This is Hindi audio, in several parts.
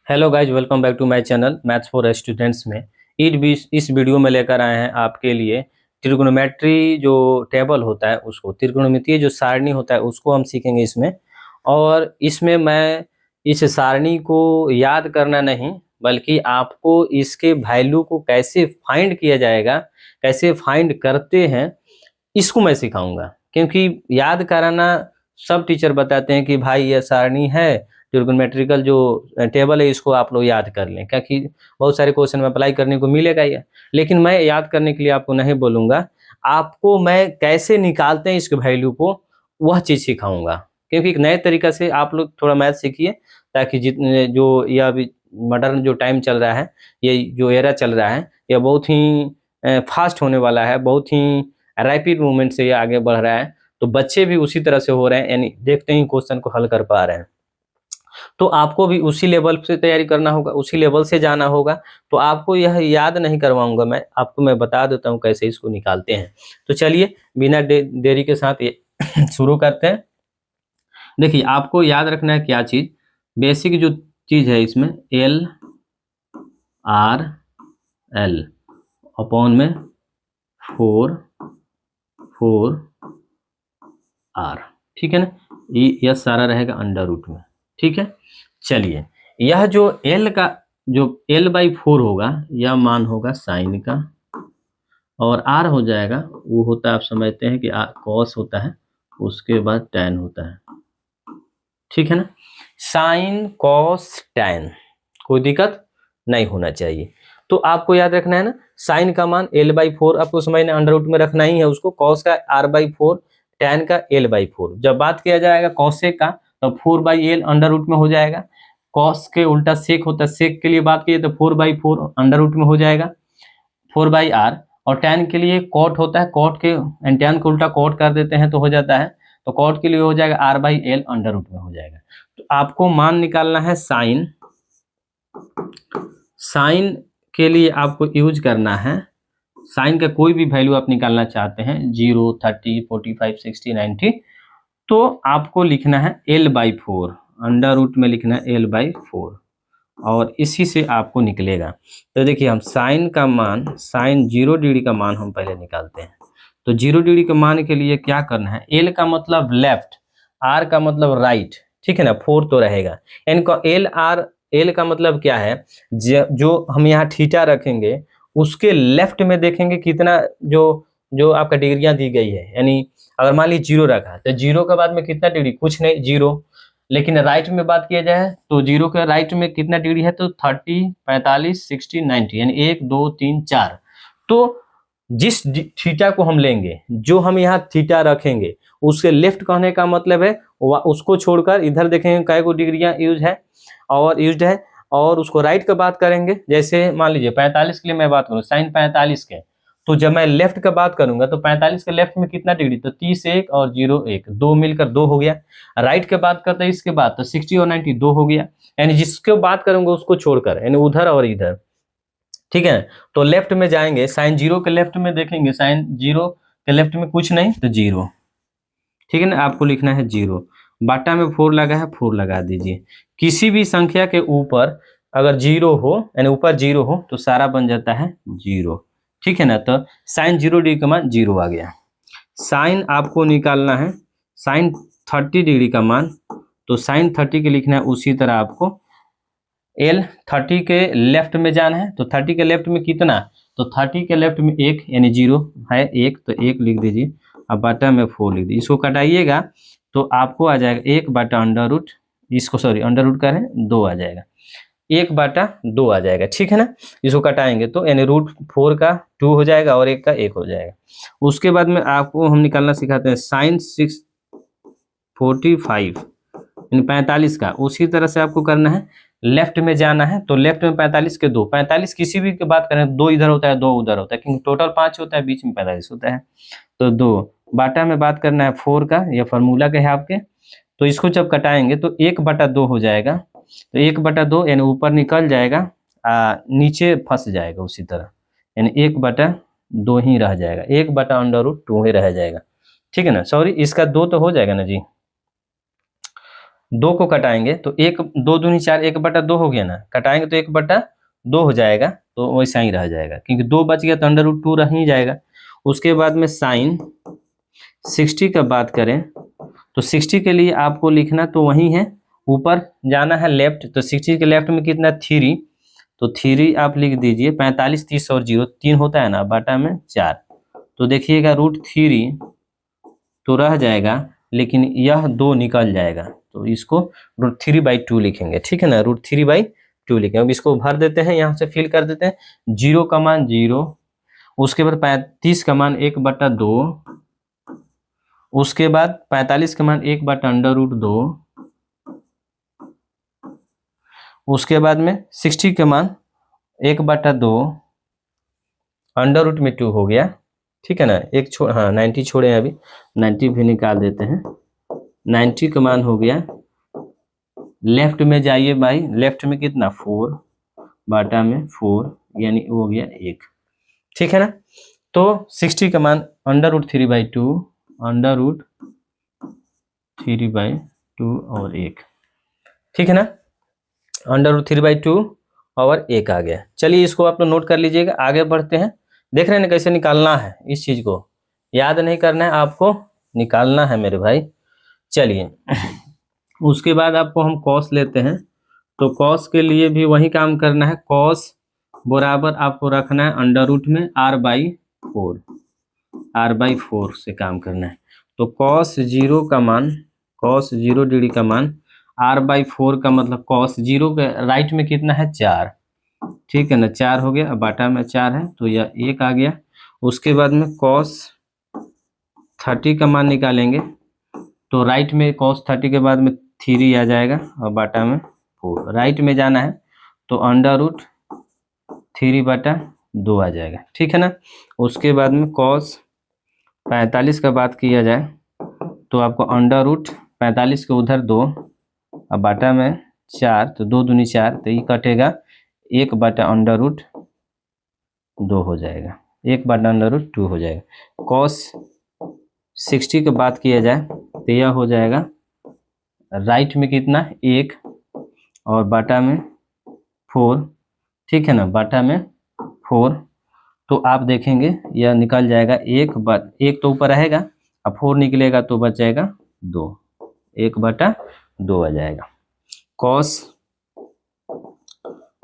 Hello guys, welcome back to my channel maths for students में। इस वीडियो में लेकर आए हैं आपके लिए त्रिकोणोमेट्री जो टेबल होता है उसको, त्रिकोणमितीय जो सारणी होता है उसको हम सीखेंगे इसमें। और इसमें मैं इस सारणी को याद करना नहीं बल्कि आपको इसके वैल्यू को कैसे फाइंड किया जाएगा, कैसे फाइंड करते हैं, इसको मैं सिखाऊंगा। क्योंकि याद कराना सब टीचर बताते हैं कि भाई ये सारणी है, ट्रिग्नोमेट्रिकल जो टेबल है इसको आप लोग याद कर लें, क्योंकि बहुत सारे क्वेश्चन में अप्लाई करने को मिलेगा ये। लेकिन मैं याद करने के लिए आपको नहीं बोलूँगा, आपको मैं कैसे निकालते हैं इसके वैल्यू को वह चीज़ सिखाऊंगा। क्योंकि एक नए तरीका से आप लोग थोड़ा मैथ सीखिए, ताकि जितने जो यह अभी मॉडर्न जो टाइम चल रहा है, ये जो एरा चल रहा है, यह बहुत ही फास्ट होने वाला है, बहुत ही रैपिड मूवमेंट से ये आगे बढ़ रहा है। तो बच्चे भी उसी तरह से हो रहे हैं, यानी देखते ही क्वेश्चन को हल कर पा रहे हैं। तो आपको भी उसी लेवल से तैयारी करना होगा, उसी लेवल से जाना होगा। तो आपको यह याद नहीं करवाऊंगा, मैं बता देता हूँ कैसे इसको निकालते हैं। तो चलिए बिना देरी के साथ ये शुरू करते हैं। देखिए, आपको याद रखना है क्या चीज, बेसिक जो चीज है इसमें एल आर एल अपॉन में 4 आर, ठीक है ना। यह सारा रहेगा अंडर रूट में, ठीक है। चलिए, यह जो एल का जो l/4 होगा, यह मान होगा साइन का, और आर हो जाएगा, वो होता है, आप समझते हैं कि कॉस होता है, उसके बाद टैन होता है, ठीक है ना। साइन कॉस टैन, कोई दिक्कत नहीं होना चाहिए। तो आपको याद रखना है ना, साइन का मान l/4 आपको समझना, अंडर रूट में रखना ही है उसको, कॉस का r/4, टैन का l/4। जब बात किया जाएगा कॉसेक का तो 4/l अंडर रूट में हो जाएगा। कॉस के उल्टा सेक होता है, सेक के लिए बात की तो 4/4 अंडर रूट में हो जाएगा 4/r। और टैन के लिए कॉट होता है, कॉट के टैन को उल्टा कॉट कर देते हैं तो हो जाता है, तो कॉट के लिए हो जाएगा r/l अंडर रूट में हो जाएगा। तो आपको मान निकालना है साइन। साइन के लिए आपको यूज करना है, साइन का कोई भी वैल्यू आप निकालना चाहते हैं, 0, 30, 45, 60, 90, तो आपको लिखना है l/4, अंडर रूट में लिखना है l/4, और इसी से आपको निकलेगा। तो देखिए, हम साइन का मान, साइन 0 डिग्री का मान हम पहले निकालते हैं। तो 0 डिग्री के मान के लिए क्या करना है, l का मतलब लेफ्ट, r का मतलब राइट, ठीक है ना, 4 तो रहेगा। इनका l का मतलब क्या है, जो हम यहाँ थीटा रखेंगे उसके लेफ्ट में देखेंगे कितना जो जो आपका डिग्रियां दी गई है। यानी अगर मान लीजिए 0 रखा तो 0 के बाद में कितना डिग्री, कुछ नहीं, 0। लेकिन राइट में बात किया जाए तो 0 के राइट में कितना डिग्री है, तो 30, 45, 60, 90, यानी 1, 2, 3, 4। तो जिस थीटा को हम लेंगे, जो हम यहाँ थीटा रखेंगे, उसके लेफ्ट कहने का मतलब है उसको छोड़कर इधर देखेंगे कै गो डिग्रियां यूज है, और उसको राइट का बात करेंगे। जैसे मान लीजिए 45 के लिए मैं बात करूँ, साइन 45 के, तो जब मैं लेफ्ट का बात करूंगा तो 45 के लेफ्ट में कितना डिग्री, तो 30, 1 और 0, 1, 2 मिलकर 2 हो गया। राइट के बात करते हैं इसके बाद, तो 60 और 90 2 हो गया। यानी जिसके बात करूंगा उसको छोड़कर, यानी उधर और इधर, ठीक है। तो लेफ्ट में जाएंगे, साइन 0 के लेफ्ट में देखेंगे, साइन 0 के लेफ्ट में कुछ नहीं तो 0, ठीक है ना। आपको लिखना है 0, बाटा में 4 लगा है, 4 लगा दीजिए। किसी भी संख्या के ऊपर अगर 0 हो, यानी ऊपर 0 हो, तो सारा बन जाता है 0, ठीक है ना। तो साइन 0 डिग्री का मान 0 आ गया। साइन आपको निकालना है साइन 30 डिग्री का मान, तो साइन 30 के लिखना है उसी तरह आपको l 30 के लेफ्ट में जाना है। तो 30 के लेफ्ट में कितना, तो 30 के लेफ्ट में 1, यानी 0 है, 1, तो 1 लिख दीजिए। अब बाटा में 4 लिख दीजिए। इसको कटाइएगा तो आपको आ जाएगा 1 बाटा अंडर रूट, इसको सॉरी अंडर रूट करें 2 आ जाएगा, 1/2 आ जाएगा, ठीक है ना। इसको कटाएंगे तो यानी √4 का 2 हो जाएगा और 1 का 1 हो जाएगा। उसके बाद में आपको हम निकालना सिखाते हैं साइन 645, यानी 45 का। उसी तरह से आपको करना है, लेफ्ट में जाना है, तो लेफ्ट में 45 के 2, 45 किसी भी की बात करें, 2 इधर होता है 2 उधर होता है, क्योंकि टोटल 5 होता है, बीच में 45 होता है। तो 2 बाटा में बात करना है 4 का, यह फार्मूला का है आपके। तो इसको जब कटाएंगे तो 1/2 हो जाएगा, तो 1/2 यानी ऊपर निकल जाएगा, नीचे फंस जाएगा उसी तरह, यानी 1/2 ही रह जाएगा, 1/√2 ही रह जाएगा, ठीक है ना। सॉरी, इसका 2 तो हो जाएगा ना जी, 2 को कटाएंगे तो 1 2 दूनी 4, 1/2 हो गया ना, कटाएंगे तो 1/2 हो जाएगा, तो वैसा ही रह जाएगा क्योंकि 2 बच गया तो √2 रह ही जाएगा। उसके बाद में साइन 60 का बात करें तो 60 के लिए आपको लिखना तो वही है, ऊपर जाना है लेफ्ट, तो 60 के लेफ्ट में कितना 3, तो 3 आप लिख दीजिए। 45 30 और 0 3 होता है ना, बाटा में 4, तो देखिएगा √3 तो रह जाएगा, लेकिन यह 2 निकल जाएगा, तो इसको √3/2 लिखेंगे, ठीक है ना, √3/2 लिखेंगे। अब इसको भर देते हैं, यहाँ से फिल कर देते हैं। 0 का मान 0, उसके बाद 35 का मान 1/2, उसके बाद 45 का मान 1/√2, उसके बाद में 60 का मान 1/2, √2 हो गया, ठीक है ना। एक छोड़, हाँ 90 छोड़े हैं, अभी 90 भी निकाल देते हैं। 90 का मान हो गया, लेफ्ट में जाइए भाई, लेफ्ट में कितना 4 बाटा में 4, यानी हो गया 1, ठीक है ना। तो 60 का मान √3/2, √3/2 और 1, ठीक है ना, √3/2 और 1 आ गया। चलिए इसको आप लोग नोट कर लीजिएगा, आगे बढ़ते हैं। देख रहे हैं ना कैसे निकालना है, इस चीज को याद नहीं करना है, आपको निकालना है मेरे भाई। चलिए उसके बाद आपको हम कॉस लेते हैं, तो कॉस के लिए भी वही काम करना है। कॉस बराबर आपको रखना है अंडर रूट में r/4 से काम करना है। तो cos 0 का मान, cos 0 डिग्री का मान r/4 का मतलब cos 0 के राइट में कितना है 4, ठीक है ना, 4 हो गया, अब बाटा में 4 है तो यह 1 आ गया। उसके बाद में cos 30 का मान निकालेंगे, तो राइट में cos 30 के बाद में 3 आ जाएगा और बाटा में 4, राइट में जाना है तो √3/2 आ जाएगा, ठीक है ना। उसके बाद में cos 45 का बात किया जाए तो आपको √45 के उधर 2 अब बाटा में 4, तो 2 दूनी 4, तो ये कटेगा 1/√2 हो जाएगा, 1/√2 हो जाएगा। cos 60 की बात किया जाए तो यह हो जाएगा राइट में कितना 1 और बाटा में 4, ठीक है ना, बाटा में 4, तो आप देखेंगे यह निकल जाएगा 1 तो ऊपर रहेगा, अब 4 निकलेगा तो बच जाएगा 2, 1/2 आ जाएगा। cos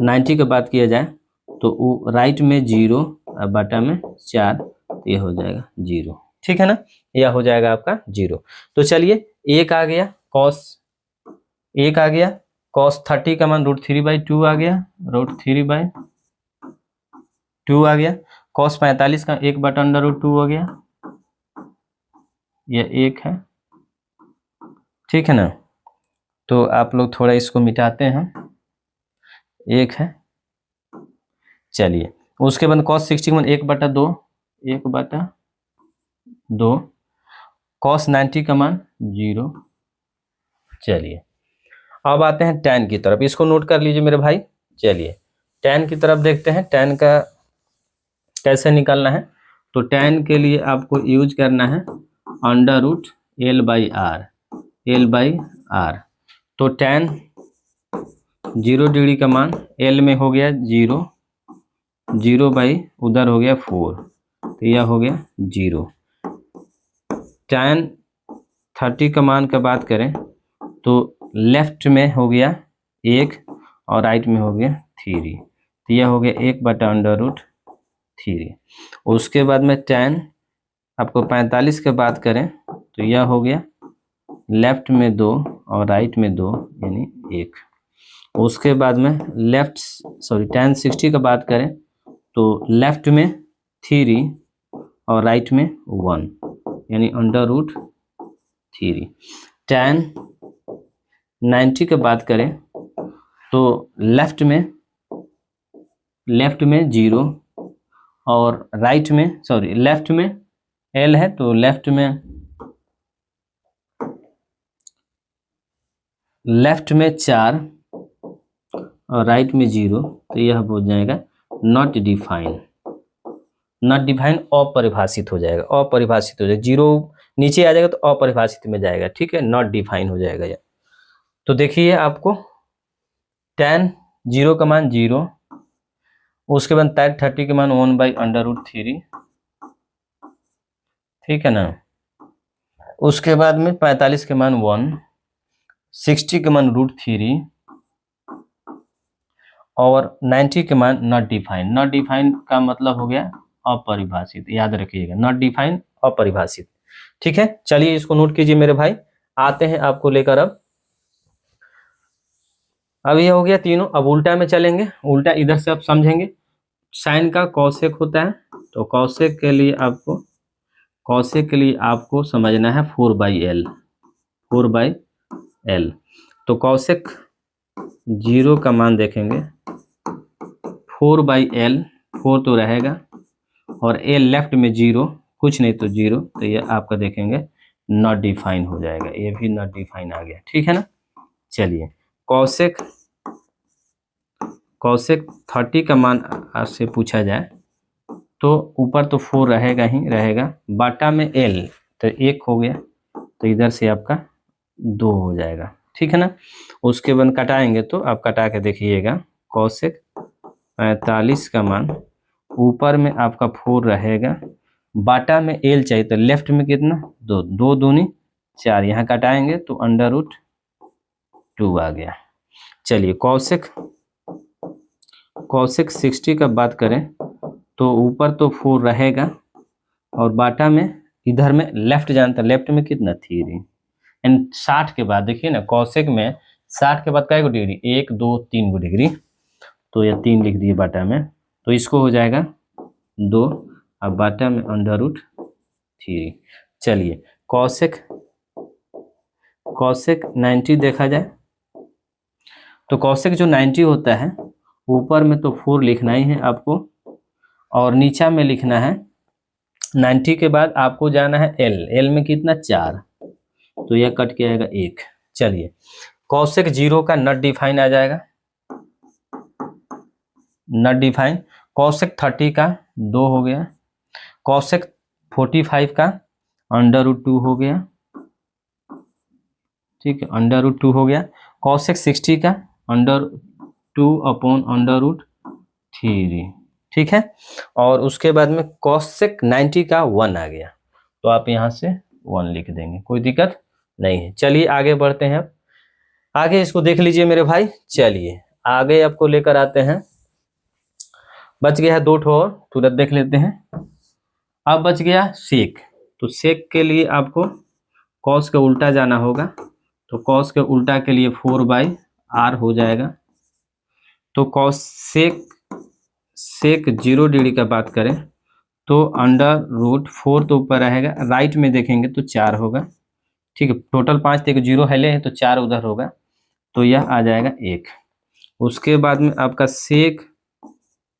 90 की बात किया जाए तो राइट में 0 और बाटा में 4, ये हो जाएगा 0, ठीक है ना, यह हो जाएगा आपका 0। तो चलिए 1 आ गया, cos 1 आ गया, cos 30 का मान √3/2 आ गया, √3/2 आ गया। cos 45 का 1/√2 हो गया, यह 1 है, ठीक है ना। तो आप लोग थोड़ा इसको मिटाते हैं, 1 है। चलिए उसके बाद cos 60 का मान 1/2, 1/2, cos 90 का मान 0। चलिए अब आते हैं tan की तरफ, इसको नोट कर लीजिए मेरे भाई। चलिए tan की तरफ देखते हैं, tan का कैसे निकालना है। तो tan के लिए आपको यूज करना है √L/r, L/r। तो tan 0 डिग्री का मान L में हो गया 0, 0 बाई उधर हो गया 4, तो यह हो गया 0। tan 30 का मान का बात करें तो लेफ्ट में हो गया 1 और राइट में हो गया 3, तो यह हो गया 1/√3। उसके बाद में tan आपको 45 की बात करें तो यह हो गया लेफ्ट में 2 और राइट में 2, यानी 1। उसके बाद में tan 60 की बात करें तो लेफ्ट में 3 और राइट में 1, यानी √3। tan 90 की बात करें तो लेफ्ट में 0 और राइट में लेफ्ट में L है तो लेफ्ट में 4 और राइट में 0, तो यह हो जाएगा नॉट डिफाइन, अपरिभाषित हो जाएगा, 0 नीचे आ जाएगा तो अपरिभाषित में जाएगा, ठीक है, नॉट डिफाइन हो जाएगा यह। तो देखिए आपको tan 0 का मान 0, उसके बाद tan 30 के मान 1/√3, ठीक है ना। उसके बाद में 45 के मान 1, 60 के मान √3 और 90 के मान नॉट डिफाइंड। नॉट डिफाइंड का मतलब हो गया अपरिभाषित, याद रखिएगा, नॉट डिफाइंड अपरिभाषित, ठीक है। चलिए इसको नोट कीजिए मेरे भाई। आते हैं आपको लेकर अब ये हो गया तीनों। अब उल्टा में चलेंगे, उल्टा इधर से आप समझेंगे। साइन का कौशिक होता है, तो कौशिक के लिए आपको समझना है 4/L, 4/L। तो कौशिक 0 का मान देखेंगे 4/L, 4 तो रहेगा और L लेफ्ट में 0, कुछ नहीं तो 0, तो ये आपका देखेंगे नॉट डिफाइन हो जाएगा, ये भी नॉट डिफाइन आ गया, ठीक है ना। चलिए कौशिक 30 का मान आपसे पूछा जाए तो ऊपर तो 4 रहेगा ही रहेगा, बाटा में L तो 1 हो गया, तो इधर से आपका 2 हो जाएगा, ठीक है ना। उसके बाद कटाएंगे तो आप कटा के देखिएगा, कौशिक 45 का मान ऊपर में आपका 4 रहेगा, बाटा में L चाहिए तो लेफ्ट में कितना 2, 2 दूनी 4, यहाँ कटाएंगे तो √2 आ गया। चलिए कौशिक 60 का बात करें तो ऊपर तो 4 रहेगा और बाटा में इधर में लेफ्ट जानता, लेफ्ट में कितना 3, एंड 60 के बाद देखिए ना, कौशिक में 60 के बाद क्या डिग्री 1 2 3 गो डिग्री, तो यह 3 लिख दिए बाटा में, तो इसको हो जाएगा 2, अब बाटा में √3। चलिए कौशिक 90 देखा जाए तो कौशिक जो 90 होता है, ऊपर में तो 4 लिखना ही है आपको और नीचा में लिखना है 90 के बाद आपको जाना है L में कितना 4, तो यह कट के आएगा 1। चलिए कौशिक 0 का नॉट डिफाइन आ जाएगा, नॉट डिफाइन। कौशिक 30 का 2 हो गया, कौशिक 45 का √2 हो गया, ठीक है, √2 हो गया। कौशिक 60 का √2/√3, ठीक है। और उसके बाद में कौशिक 90 का 1 आ गया, तो आप यहाँ से 1 लिख देंगे, कोई दिक्कत नहीं है। चलिए आगे बढ़ते हैं, अब आगे इसको देख लीजिए मेरे भाई। चलिए आगे आपको लेकर आते हैं, बच गया है 2 ठो और तुरंत देख लेते हैं। अब बच गया सेक, तो सेक के लिए आपको कॉस का उल्टा जाना होगा, तो कॉस के उल्टा के लिए 4/R हो जाएगा। तो कॉस सेक 0 डिग्री का बात करें तो √4 तो ऊपर रहेगा, राइट में देखेंगे तो 4 होगा, ठीक है। टोटल 5 थे, 0 हेले हैं तो 4 उधर होगा, तो यह आ जाएगा 1। उसके बाद में आपका सेक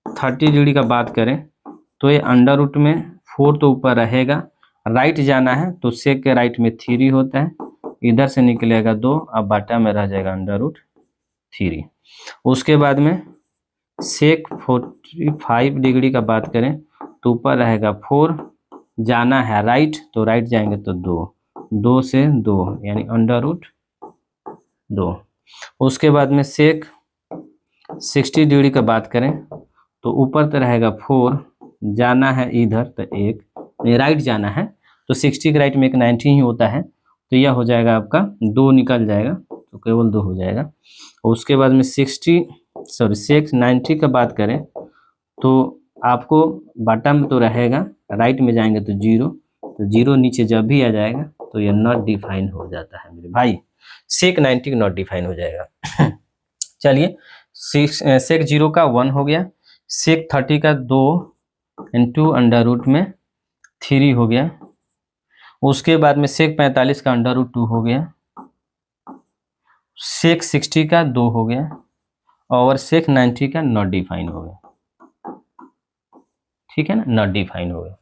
30 डिग्री का बात करें तो ये √ में 4 तो ऊपर रहेगा, राइट जाना है तो सेक के राइट में 3 होता है, इधर से निकलेगा 2, अब बाटा में रह जाएगा √3। उसके बाद में सेक 45 डिग्री का बात करें तो ऊपर रहेगा 4, जाना है राइट तो राइट जाएंगे तो 2 से 2 यानी √2। उसके बाद में सेक 60 डिग्री का बात करें तो ऊपर तो रहेगा 4, जाना है इधर तो 1, राइट जाना है तो 60 के राइट में एक 90 ही होता है, तो यह हो जाएगा आपका 2 निकल जाएगा, तो केवल 2 हो जाएगा। उसके बाद में सेक 90 का बात करें तो आपको बाटा में तो रहेगा, राइट में जाएंगे तो 0, तो 0 नीचे जब भी आ जाएगा तो यह नॉट डिफाइन हो जाता है मेरे भाई, सेक 90 नॉट डिफाइन हो जाएगा। चलिए सेक 0 का 1 हो गया, सेक 30 का 2 × √3 हो गया। उसके बाद में सेक 45 का √2 हो गया, सेक 60 का 2 हो गया और सेक 90 का नॉट डिफाइन हो गया, ठीक है ना, नॉट डिफाइन हो गया।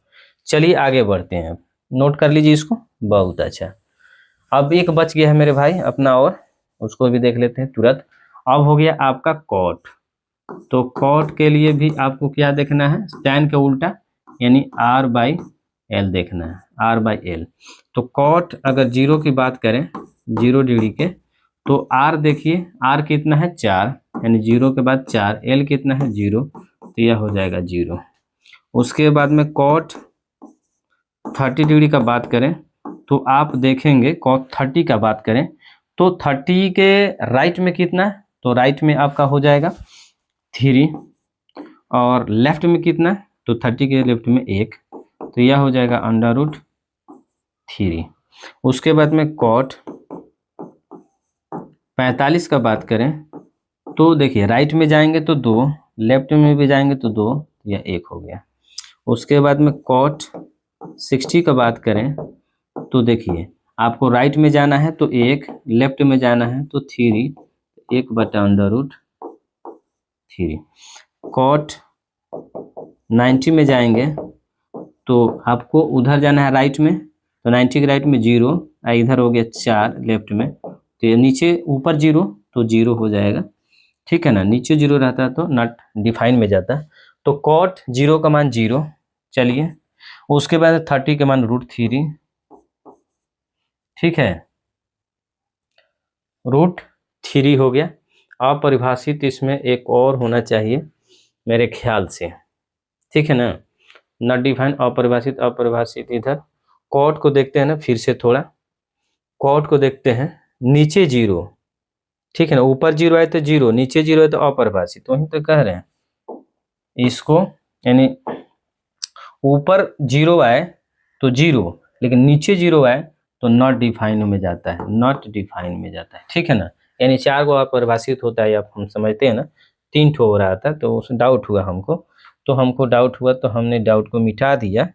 चलिए आगे बढ़ते हैं, नोट कर लीजिए इसको, बहुत अच्छा। अब एक बच गया है मेरे भाई अपना, और उसको भी देख लेते हैं तुरंत। अब हो गया आपका कॉट, तो कॉट के लिए भी आपको क्या देखना है, tan के उल्टा यानी R/L देखना है, R/L। तो कॉट अगर 0 की बात करें, 0 डिग्री के, तो आर देखिए, आर कितना है 4, यानी 0 के बाद 4, एल कितना है 0, तो यह हो जाएगा 0। उसके बाद में कॉट 30 डिग्री का बात करें तो आप देखेंगे कॉट 30 का बात करें तो 30 के राइट में कितना है, तो राइट में आपका हो जाएगा 3, और लेफ्ट में कितना है, तो 30 के लेफ्ट में 1, तो यह हो जाएगा √3। उसके बाद में कॉट 45 का बात करें तो देखिए राइट में जाएंगे तो 2, लेफ्ट में भी जाएंगे तो 2, यह 1 हो गया। उसके बाद में कॉट 60 का बात करें तो देखिए आपको राइट में जाना है तो 1, लेफ्ट में जाना है तो 3, 1/√3। कॉट 90 में जाएंगे तो आपको उधर जाना है राइट में, तो 90 के राइट में 0, इधर हो गया 4 लेफ्ट में, तो ये नीचे ऊपर 0 तो 0 हो जाएगा, ठीक है ना। नीचे 0 रहता है तो नॉट डिफाइन में जाता है। तो कॉट 0 का मान 0, चलिए। उसके बाद 30 के मान √3, ठीक है, √3 हो गया। अपरिभाषित इसमें एक और होना चाहिए मेरे ख्याल से, ठीक है ना। नॉट डिफाइन, अपरिभाषित, अपरिभाषित इधर कॉट को देखते हैं ना, फिर से थोड़ा कॉट को देखते हैं, नीचे 0, ठीक है ना, ऊपर 0 है तो 0, नीचे 0 है तो अपरिभाषित, वहीं तो कह रहे हैं इसको, यानी ऊपर 0 आए तो 0, लेकिन नीचे 0 आए तो नॉट डिफाइन में जाता है, नॉट डिफाइन में जाता है, ठीक है ना। यानी 4 को अपरिभाषित होता है, आप हम समझते हैं ना, 3 ठो हो रहा था, तो उस डाउट हुआ हमको, तो हमको डाउट हुआ तो हमने डाउट को मिटा दिया।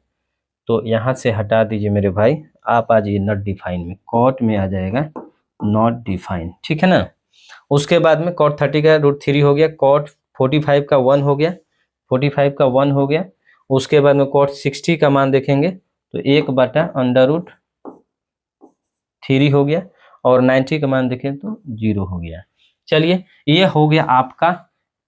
तो यहाँ से हटा दीजिए मेरे भाई, आप आ जाइए नॉट डिफाइन में, कॉट में आ जाएगा नॉट डिफाइन, ठीक है ना। उसके बाद में कॉट 30 का √3 हो गया, कॉट 45 का 1 हो गया, 45 का 1 हो गया। उसके बाद में कॉट 60 का मान देखेंगे तो 1/√3 हो गया, और 90 का मान देखें तो 0 हो गया। चलिए, ये हो गया आपका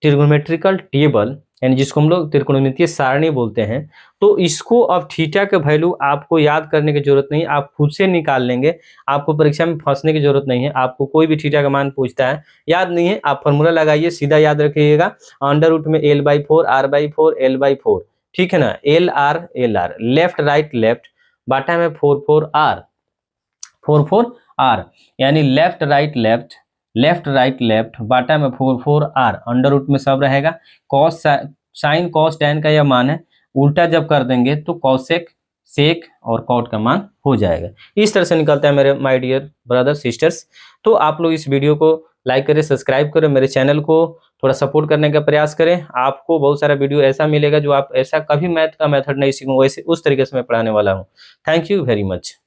ट्रिग्नोमेट्रिकल टेबल, यानी जिसको हम लोग त्रिकोणमितीय सारणी बोलते हैं। तो इसको अब थीटा के वैल्यू आपको याद करने की जरूरत नहीं, आप खुद से निकाल लेंगे, आपको परीक्षा में फंसने की जरूरत नहीं है। आपको कोई भी थीटा का मान पूछता है, याद नहीं है, आप फॉर्मूला लगाइए, सीधा याद रखिएगा, अंडर रूट में L/4 R/4 L/4, ठीक है ना, LR, लेफ्ट राइट लेफ्ट, बाटा में 4 यानी left right left, left right left, बाटा में 4 अंडर रूट में सब रहेगा। कॉस साइन कॉस टैन का यह मान है, उल्टा जब कर देंगे तो कॉसेक सेक और कॉट का मान हो जाएगा। इस तरह से निकलता है मेरे माय डियर ब्रदर सिस्टर्स। तो आप लोग इस वीडियो को लाइक करें, सब्सक्राइब करें, मेरे चैनल को थोड़ा सपोर्ट करने का प्रयास करें। आपको बहुत सारा वीडियो ऐसा मिलेगा जो आप ऐसा कभी मैथ का मेथड नहीं सीखोगे, वैसे उस तरीके से मैं पढ़ाने वाला हूँ। Thank you very much.